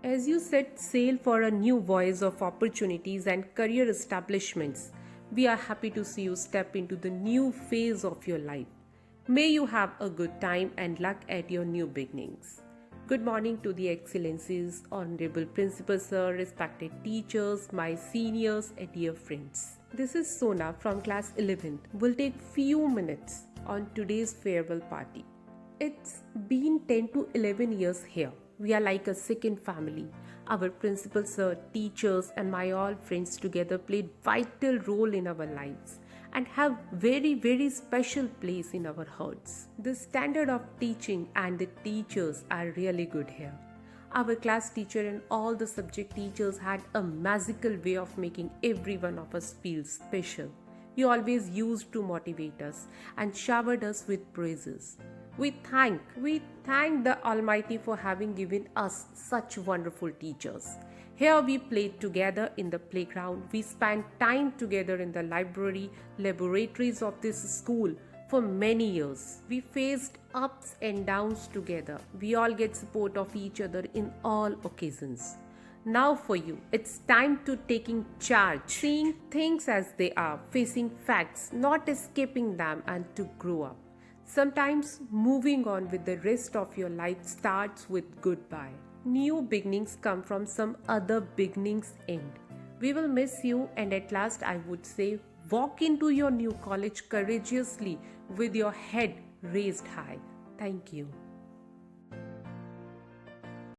As you set sail for a new voyage of opportunities and career establishments, we are happy to see you step into the new phase of your life. May you have a good time and luck at your new beginnings. Good morning to the Excellencies, Honorable Principal Sir, respected teachers, my seniors and dear friends. This is Sona from class 11th. We'll take few minutes on today's farewell party. It's been 10 to 11 years here. We are like a second family. Our principal sir, teachers and my all friends together played vital role in our lives and have very special place in our hearts. The standard of teaching and the teachers are really good here. Our class teacher and all the subject teachers had a magical way of making every one of us feel special. You always used to motivate us and showered us with praises. We thank the Almighty for having given us such wonderful teachers. Here we played together in the playground. We spent time together in the library, laboratories of this school for many years. We faced ups and downs together. We all get support of each other in all occasions. Now for you, it's time to taking charge, seeing things as they are, facing facts, not escaping them, and to grow up. Sometimes moving on with the rest of your life starts with goodbye. New beginnings come from some other beginning's end. We will miss you, and at last I would say, walk into your new college courageously with your head raised high. Thank you.